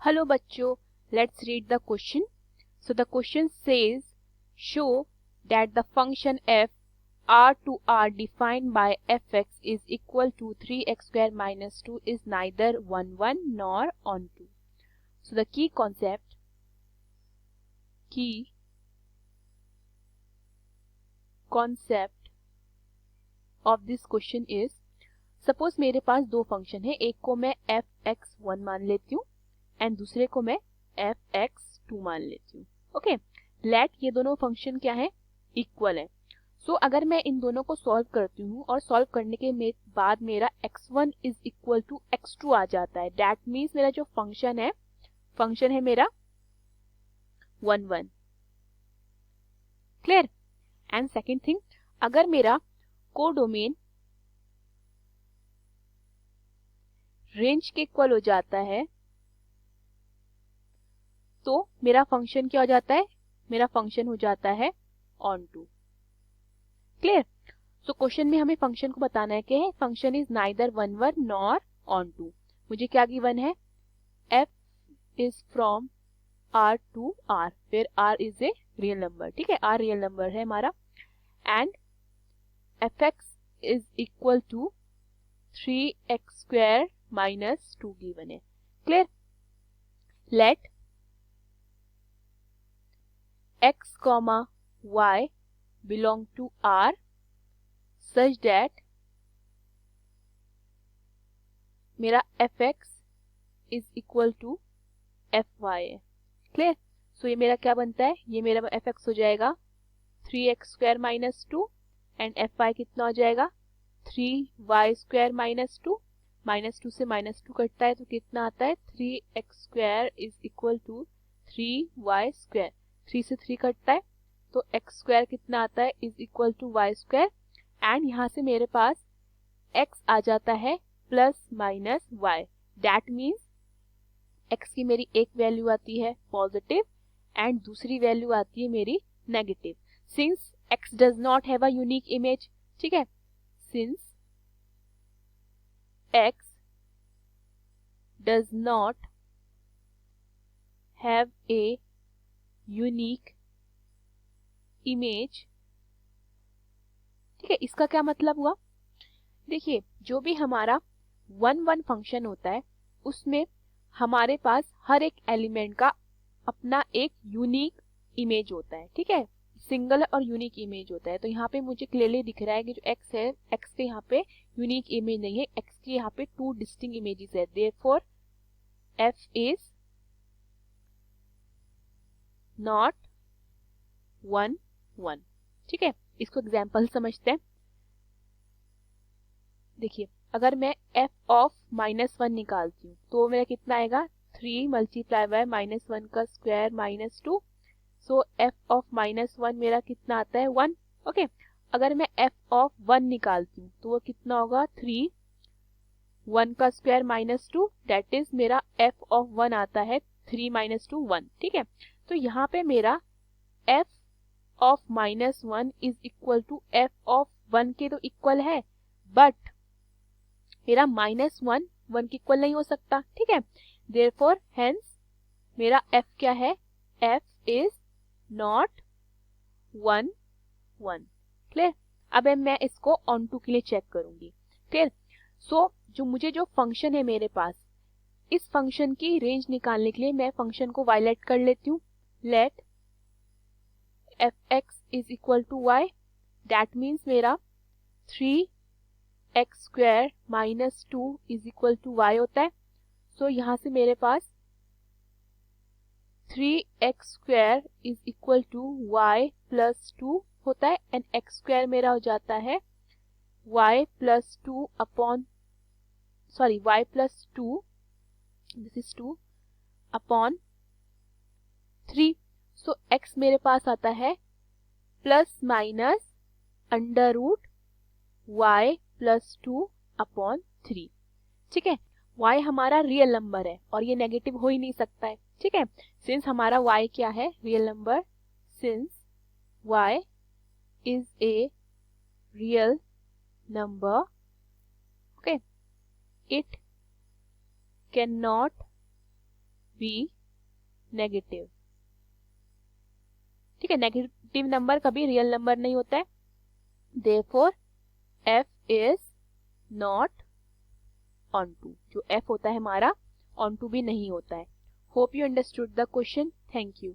Hello बच्चों, let's read the question. So the question says, show that the function f r to r defined by fx is equal to 3x square minus 2 is neither 1 1 nor onto. So the key concept of this question is, suppose मेरे पास दो function है, एक को मैं fx1 मान लेती हूँ and दूसरे को मैं fx2 मान लेती हूँ. ओके, लेट ये दोनों फंक्शन क्या है, इक्वल है. सो अगर मैं इन दोनों को सॉल्व करती हूँ और सॉल्व करने के बाद मेरा x1 is equal to x2 आ जाता है, दैट मीन्स मेरा जो फंक्शन है मेरा 1 1. क्लियर. एंड सेकेंड थिंग, अगर मेरा कोडोमेन रेंज के इक्वल हो जाता है तो मेरा फंक्शन क्या हो जाता है, मेरा फंक्शन हो जाता है onto. Clear. So question में हमें फंक्शन को बताना है कि function is neither 1 1 nor onto. मुझे क्या गिवन है, f is from r to r, फिर r is a real number. ठीक है, r रियल नंबर है हमारा. And fx is equal to 3x square minus 2 given है. Clear. Let x comma y belong to R such that मेरा fx is equal to fy है. Clear. सो ये मेरा क्या बनता है, ये मेरा fx हो जाएगा 3x square minus 2 and fy कितना हो जाएगा 3y स्क्वायर माइनस 2. माइनस 2 से माइनस 2 कटता है तो कितना आता है, 3x square is equal to 3y square. 3 से 3 कटता है तो x स्क्वायर कितना आता है, is equal to y square. And यहाँ से मेरे पास x आ जाता है plus minus y. That means x की मेरी एक वैल्यू आती है पॉजिटिव एंड दूसरी वैल्यू आती है मेरी negative. Since x does not have a unique image. ठीक है, since x does not have a unique image. ठीक है, इसका क्या मतलब हुआ, देखिए जो भी हमारा 1 1 फंक्शन होता है उसमें हमारे पास हर एक एलिमेंट का अपना एक यूनिक इमेज होता है. ठीक है, सिंगल और यूनिक इमेज होता है. तो यहाँ पे मुझे क्लियरली दिख रहा है कि जो x है, x के यहाँ पे यूनिक इमेज नहीं है, x के यहाँ पे 2 डिस्टिंक्ट इमेजेस है. Therefore f is not 1 1. ठीक है, इसको एग्जाम्पल समझते हैं. देखिए अगर मैं f ऑफ -1 निकालती हूँ तो मेरा कितना आएगा, 3 मल्टीप्लाई बाय -1 का square minus 2. So f of -1 मेरा कितना आता है 1. ओके, अगर मैं f ऑफ 1 निकालती हूँ तो वो कितना होगा, 3 1 का स्क्वायर माइनस 2, दैट इज मेरा f ऑफ 1 आता है 3 माइनस 2 1. ठीक है, तो यहाँ पे मेरा f of -1 is equal to f of 1 के तो इक्वल है, बट मेरा -1 1 के इक्वल नहीं हो सकता. ठीक है, देयरफॉर हेंस मेरा f क्या है, f इज नॉट 1 1. क्लियर. अब मैं इसको ऑन टू के लिए चेक करूंगी. क्लियर. सो जो फंक्शन है मेरे पास, इस फंक्शन की रेंज निकालने के लिए मैं फंक्शन को वायलेट कर लेती हूँ. Let fx is equal to y, that means मेरा 3x square minus 2 is equal to y होता है. सो यहाँ से मेरे पास 3x square is equal to y plus 2 होता है एंड x स्क्वायर मेरा हो जाता है y plus 2 upon y plus 2, this is 2 upon 3. So x मेरे पास आता है plus minus under root y plus 2 upon 3. ठीक है, y हमारा रियल नंबर है और ये नेगेटिव हो ही नहीं सकता है. ठीक है, सिंस हमारा y क्या है, real number, since y is a real number, okay, it cannot be negative. ठीक है, नेगेटिव नंबर कभी रियल नंबर नहीं होता है। Therefore f is not onto, जो f होता है हमारा onto भी नहीं होता है। Hope you understood the question. Thank you.